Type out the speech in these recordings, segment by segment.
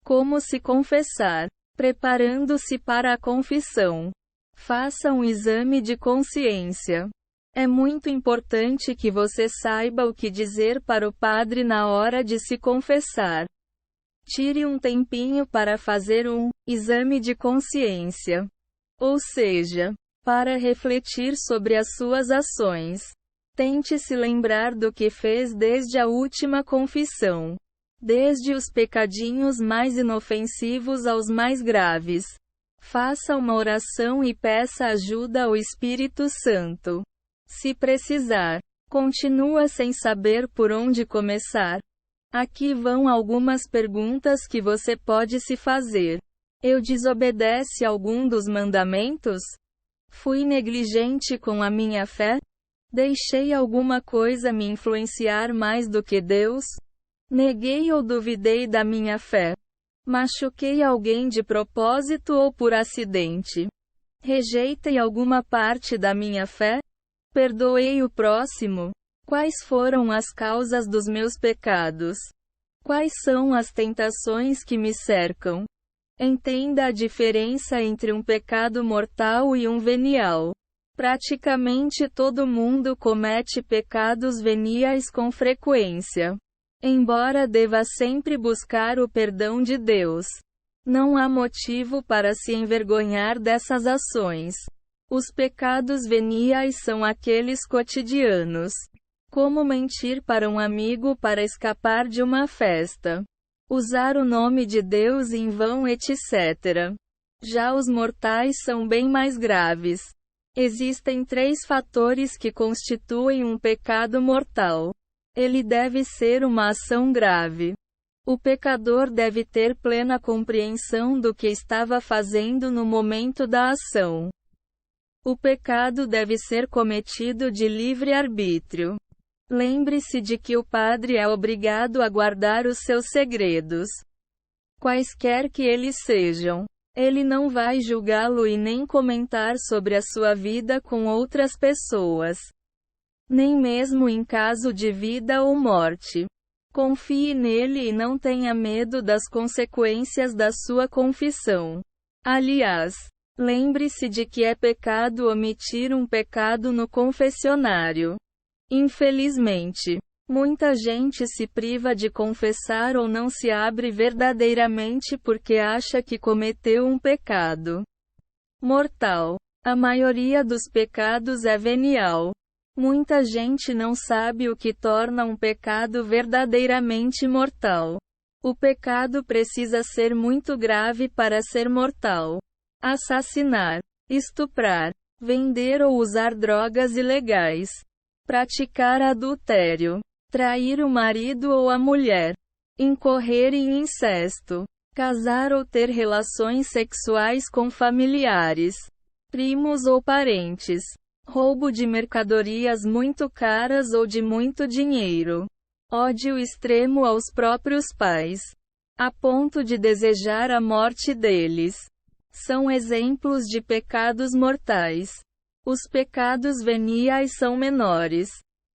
Como se confessar? Preparando-se para a confissão. Faça um exame de consciência. É muito importante que você saiba o que dizer para o padre na hora de se confessar. Tire um tempinho para fazer um exame de consciência. Ou seja, para refletir sobre as suas ações. Tente se lembrar do que fez desde a última confissão. Desde os pecadinhos mais inofensivos aos mais graves. Faça uma oração e peça ajuda ao Espírito Santo. Se precisar, continua sem saber por onde começar. Aqui vão algumas perguntas que você pode se fazer. Eu desobedeci algum dos mandamentos? Fui negligente com a minha fé? Deixei alguma coisa me influenciar mais do que Deus? Neguei ou duvidei da minha fé? Machuquei alguém de propósito ou por acidente? Rejeitei alguma parte da minha fé? Perdoei o próximo? Quais foram as causas dos meus pecados? Quais são as tentações que me cercam? Entenda a diferença entre um pecado mortal e um venial. Praticamente todo mundo comete pecados veniais com frequência. Embora deva sempre buscar o perdão de Deus, não há motivo para se envergonhar dessas ações. Os pecados veniais são aqueles cotidianos. Como mentir para um amigo para escapar de uma festa. Usar o nome de Deus em vão, etc. Já os mortais são bem mais graves. Existem 3 fatores que constituem um pecado mortal. Ele deve ser uma ação grave. O pecador deve ter plena compreensão do que estava fazendo no momento da ação. O pecado deve ser cometido de livre arbítrio. Lembre-se de que o padre é obrigado a guardar os seus segredos. Quaisquer que eles sejam. Ele não vai julgá-lo e nem comentar sobre a sua vida com outras pessoas. Nem mesmo em caso de vida ou morte. Confie nele e não tenha medo das consequências da sua confissão. Aliás, lembre-se de que é pecado omitir um pecado no confessionário. Infelizmente, muita gente se priva de confessar ou não se abre verdadeiramente porque acha que cometeu um pecado mortal. A maioria dos pecados é venial. Muita gente não sabe o que torna um pecado verdadeiramente mortal. O pecado precisa ser muito grave para ser mortal. Assassinar, estuprar, vender ou usar drogas ilegais, praticar adultério, trair o marido ou a mulher, incorrer em incesto, casar ou ter relações sexuais com familiares, primos ou parentes, roubo de mercadorias muito caras ou de muito dinheiro, ódio extremo aos próprios pais, a ponto de desejar a morte deles. São exemplos de pecados mortais. Os pecados veniais são menores,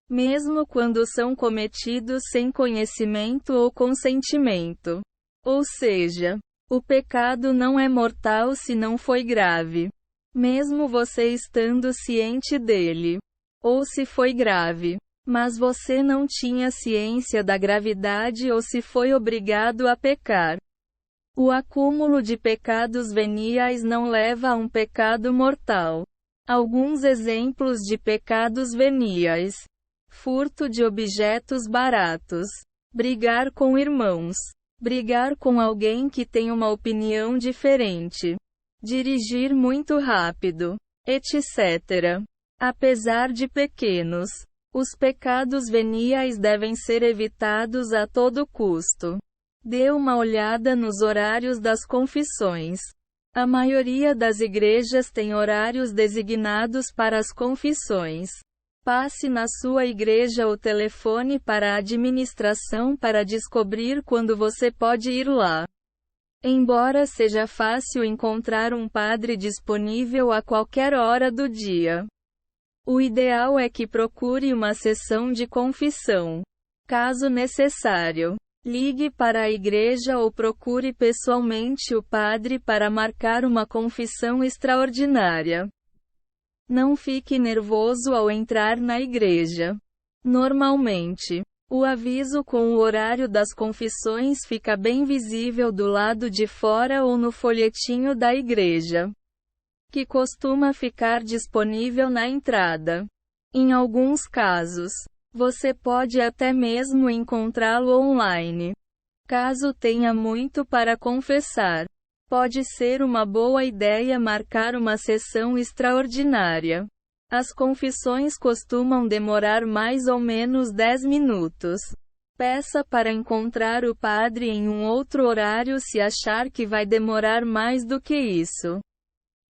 mesmo quando são cometidos sem conhecimento ou consentimento. Ou seja, o pecado não é mortal se não foi grave, mesmo você estando ciente dele. Ou se foi grave, mas você não tinha ciência da gravidade ou se foi obrigado a pecar. O acúmulo de pecados veniais não leva a um pecado mortal. Alguns exemplos de pecados veniais: furto de objetos baratos, brigar com irmãos, brigar com alguém que tem uma opinião diferente, dirigir muito rápido, etc. Apesar de pequenos, os pecados veniais devem ser evitados a todo custo. Dê uma olhada nos horários das confissões. A maioria das igrejas tem horários designados para as confissões. Passe na sua igreja o telefone para a administração para descobrir quando você pode ir lá. Embora seja fácil encontrar um padre disponível a qualquer hora do dia, o ideal é que procure uma sessão de confissão, caso necessário. Ligue para a igreja ou procure pessoalmente o padre para marcar uma confissão extraordinária. Não fique nervoso ao entrar na igreja. Normalmente, o aviso com o horário das confissões fica bem visível do lado de fora ou no folhetinho da igreja, que costuma ficar disponível na entrada. Em alguns casos, você pode até mesmo encontrá-lo online. Caso tenha muito para confessar, pode ser uma boa ideia marcar uma sessão extraordinária. As confissões costumam demorar mais ou menos 10 minutos. Peça para encontrar o padre em um outro horário se achar que vai demorar mais do que isso.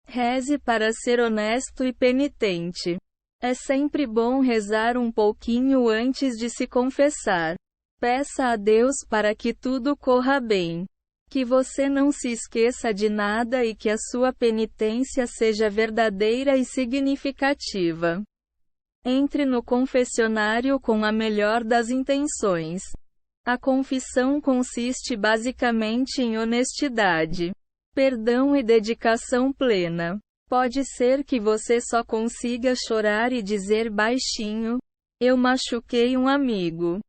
Reze para ser honesto e penitente. É sempre bom rezar um pouquinho antes de se confessar. Peça a Deus para que tudo corra bem. Que você não se esqueça de nada e que a sua penitência seja verdadeira e significativa. Entre no confessionário com a melhor das intenções. A confissão consiste basicamente em honestidade, perdão e dedicação plena. Pode ser que você só consiga chorar e dizer baixinho: "Eu machuquei um amigo."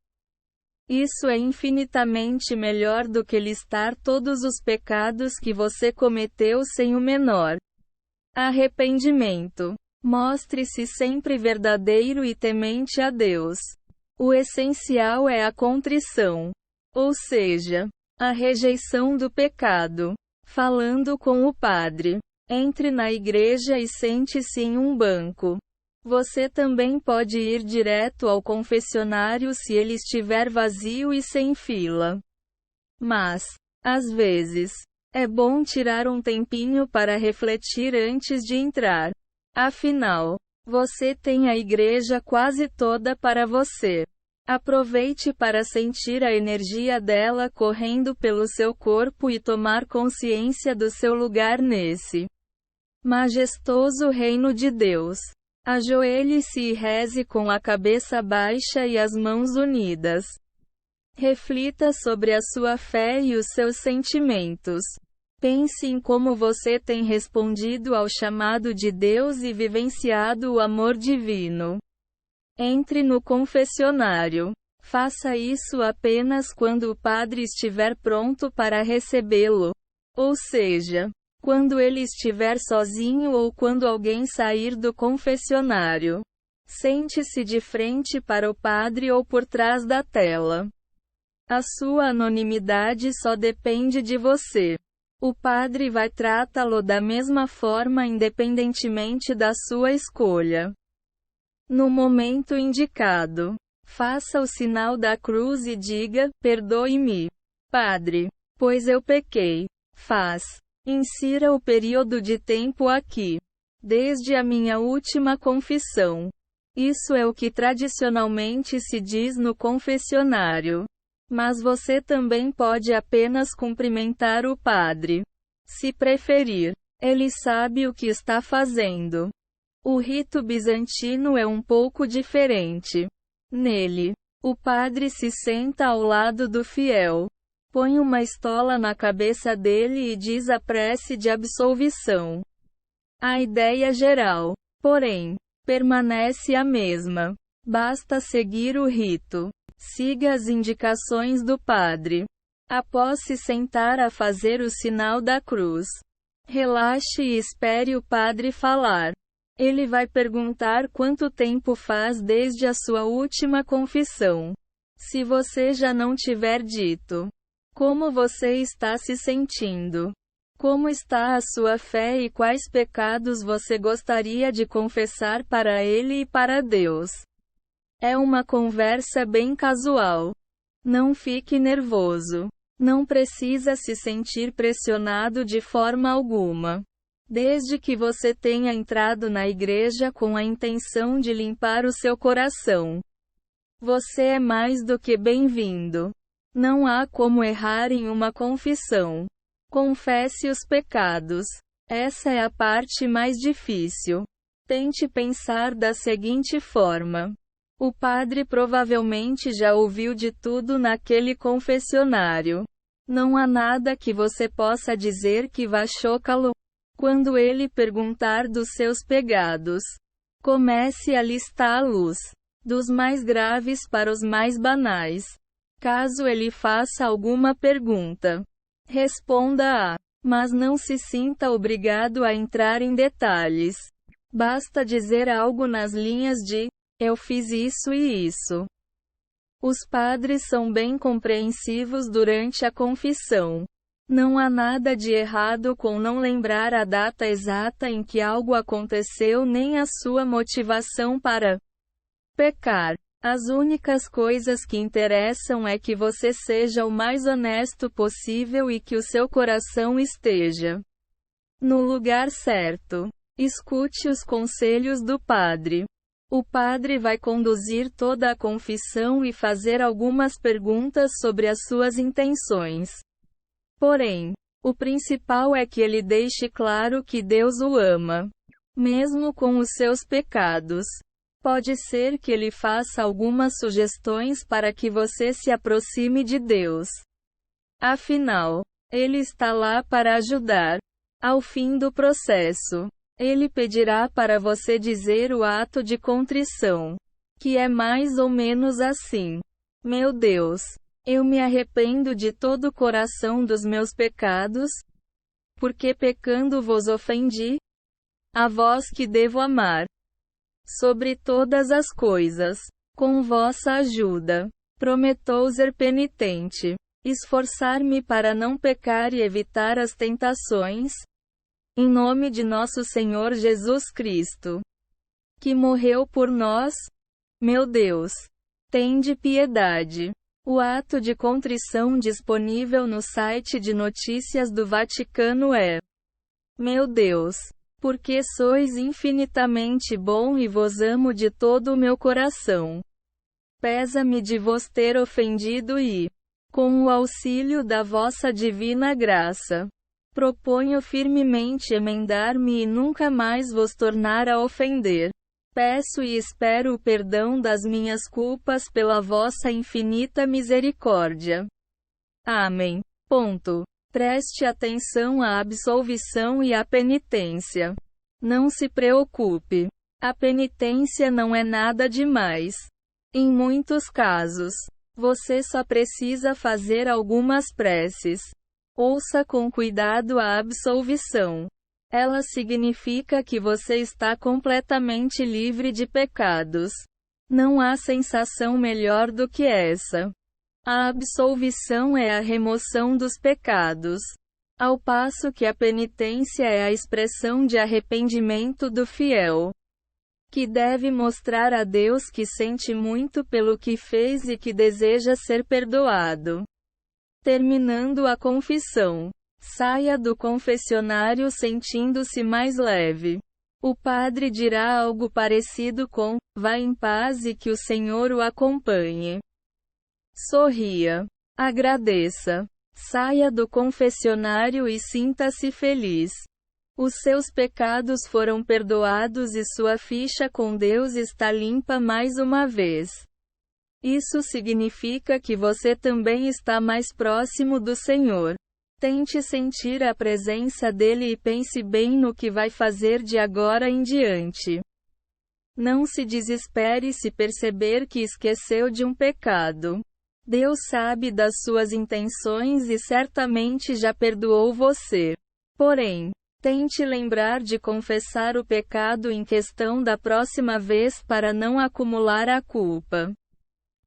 Isso é infinitamente melhor do que listar todos os pecados que você cometeu sem o menor arrependimento. Mostre-se sempre verdadeiro e temente a Deus. O essencial é a contrição, ou seja, a rejeição do pecado. Falando com o padre. Entre na igreja e sente-se em um banco. Você também pode ir direto ao confessionário se ele estiver vazio e sem fila. Mas, às vezes, é bom tirar um tempinho para refletir antes de entrar. Afinal, você tem a igreja quase toda para você. Aproveite para sentir a energia dela correndo pelo seu corpo e tomar consciência do seu lugar nesse majestoso reino de Deus. Ajoelhe-se e reze com a cabeça baixa e as mãos unidas. Reflita sobre a sua fé e os seus sentimentos. Pense em como você tem respondido ao chamado de Deus e vivenciado o amor divino. Entre no confessionário. Faça isso apenas quando o padre estiver pronto para recebê-lo. Ou seja, quando ele estiver sozinho ou quando alguém sair do confessionário. Sente-se de frente para o padre ou por trás da tela. A sua anonimidade só depende de você. O padre vai tratá-lo da mesma forma independentemente da sua escolha. No momento indicado, faça o sinal da cruz e diga: "Perdoe-me, Padre, pois eu pequei." Insira o período de tempo aqui. Desde a minha última confissão. Isso é o que tradicionalmente se diz no confessionário. Mas você também pode apenas cumprimentar o padre. Se preferir, ele sabe o que está fazendo. O rito bizantino é um pouco diferente. Nele, o padre se senta ao lado do fiel. Põe uma estola na cabeça dele e diz a prece de absolvição. A ideia geral, porém, permanece a mesma. Basta seguir o rito. Siga as indicações do padre. Após se sentar a fazer o sinal da cruz, relaxe e espere o padre falar. Ele vai perguntar quanto tempo faz desde a sua última confissão. Se você já não tiver dito, como você está se sentindo? Como está a sua fé e quais pecados você gostaria de confessar para ele e para Deus? É uma conversa bem casual. Não fique nervoso. Não precisa se sentir pressionado de forma alguma. Desde que você tenha entrado na igreja com a intenção de limpar o seu coração, você é mais do que bem-vindo. Não há como errar em uma confissão. Confesse os pecados. Essa é a parte mais difícil. Tente pensar da seguinte forma: O padre provavelmente já ouviu de tudo naquele confessionário. Não há nada que você possa dizer que vá chocá-lo. Quando ele perguntar dos seus pecados, comece a listá-los, dos mais graves para os mais banais. Caso ele faça alguma pergunta, responda mas não se sinta obrigado a entrar em detalhes. Basta dizer algo nas linhas de: eu fiz isso e isso. Os padres são bem compreensivos durante a confissão. Não há nada de errado com não lembrar a data exata em que algo aconteceu nem a sua motivação para pecar. As únicas coisas que interessam é que você seja o mais honesto possível e que o seu coração esteja no lugar certo. Escute os conselhos do padre. O padre vai conduzir toda a confissão e fazer algumas perguntas sobre as suas intenções. Porém, o principal é que ele deixe claro que Deus o ama, mesmo com os seus pecados. Pode ser que ele faça algumas sugestões para que você se aproxime de Deus. Afinal, ele está lá para ajudar. Ao fim do processo, ele pedirá para você dizer o ato de contrição, que é mais ou menos assim: meu Deus, eu me arrependo de todo o coração dos meus pecados, porque pecando vos ofendi, a vós que devo amar sobre todas as coisas. Com vossa ajuda, prometo ser penitente, esforçar-me para não pecar e evitar as tentações. Em nome de nosso Senhor Jesus Cristo, que morreu por nós, meu Deus, tende piedade. O ato de contrição disponível no site de notícias do Vaticano é: meu Deus, porque sois infinitamente bom e vos amo de todo o meu coração. Pesa-me de vos ter ofendido e, com o auxílio da vossa divina graça, proponho firmemente emendar-me e nunca mais vos tornar a ofender. Peço e espero o perdão das minhas culpas pela vossa infinita misericórdia. Amém. Ponto. Preste atenção à absolvição e à penitência. Não se preocupe. A penitência não é nada demais. Em muitos casos, você só precisa fazer algumas preces. Ouça com cuidado a absolvição. Ela significa que você está completamente livre de pecados. Não há sensação melhor do que essa. A absolvição é a remoção dos pecados, ao passo que a penitência é a expressão de arrependimento do fiel, que deve mostrar a Deus que sente muito pelo que fez e que deseja ser perdoado. Terminando a confissão, saia do confessionário sentindo-se mais leve. O padre dirá algo parecido com: vá em paz e que o Senhor o acompanhe. Sorria. Agradeça. Saia do confessionário e sinta-se feliz. Os seus pecados foram perdoados e sua ficha com Deus está limpa mais uma vez. Isso significa que você também está mais próximo do Senhor. Tente sentir a presença dele e pense bem no que vai fazer de agora em diante. Não se desespere se perceber que esqueceu de um pecado. Deus sabe das suas intenções e certamente já perdoou você. Porém, tente lembrar de confessar o pecado em questão da próxima vez para não acumular a culpa.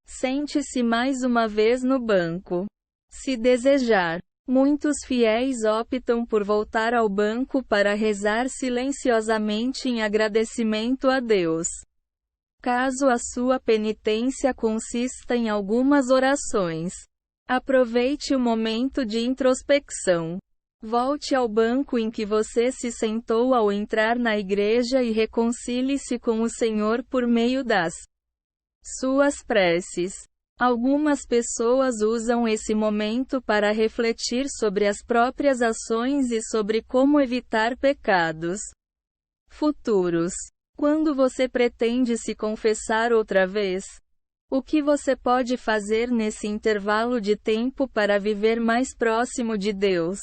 Sente-se mais uma vez no banco. Se desejar, muitos fiéis optam por voltar ao banco para rezar silenciosamente em agradecimento a Deus. Caso a sua penitência consista em algumas orações, aproveite o momento de introspecção. Volte ao banco em que você se sentou ao entrar na igreja e reconcilie-se com o Senhor por meio das suas preces. Algumas pessoas usam esse momento para refletir sobre as próprias ações e sobre como evitar pecados futuros. Quando você pretende se confessar outra vez? O que você pode fazer nesse intervalo de tempo para viver mais próximo de Deus?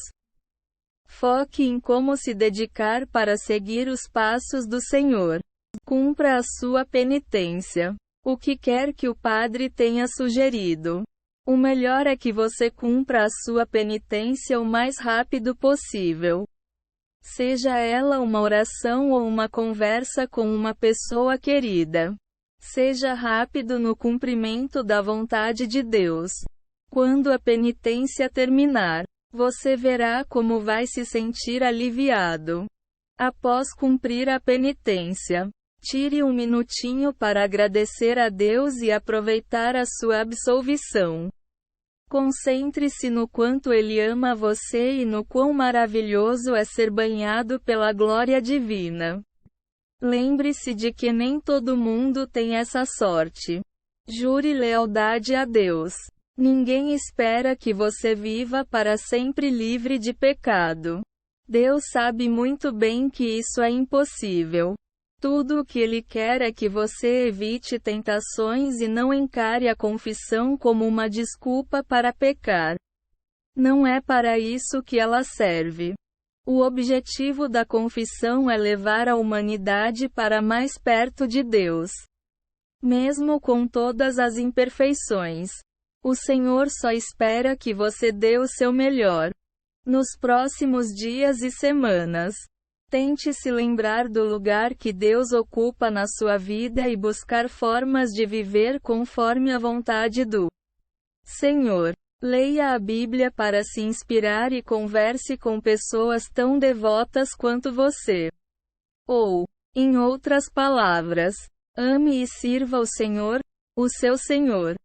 Foque em como se dedicar para seguir os passos do Senhor. Cumpra a sua penitência. O que quer que o padre tenha sugerido. O melhor é que você cumpra a sua penitência o mais rápido possível. Seja ela uma oração ou uma conversa com uma pessoa querida. Seja rápido no cumprimento da vontade de Deus. Quando a penitência terminar, você verá como vai se sentir aliviado. Após cumprir a penitência, tire um minutinho para agradecer a Deus e aproveitar a sua absolvição. Concentre-se no quanto Ele ama você e no quão maravilhoso é ser banhado pela glória divina. Lembre-se de que nem todo mundo tem essa sorte. Jure lealdade a Deus. Ninguém espera que você viva para sempre livre de pecado. Deus sabe muito bem que isso é impossível. Tudo o que Ele quer é que você evite tentações e não encare a confissão como uma desculpa para pecar. Não é para isso que ela serve. O objetivo da confissão é levar a humanidade para mais perto de Deus. Mesmo com todas as imperfeições, o Senhor só espera que você dê o seu melhor. Nos próximos dias e semanas, tente se lembrar do lugar que Deus ocupa na sua vida e buscar formas de viver conforme a vontade do Senhor. Leia a Bíblia para se inspirar e converse com pessoas tão devotas quanto você. Ou, em outras palavras, ame e sirva o Senhor, o seu Senhor.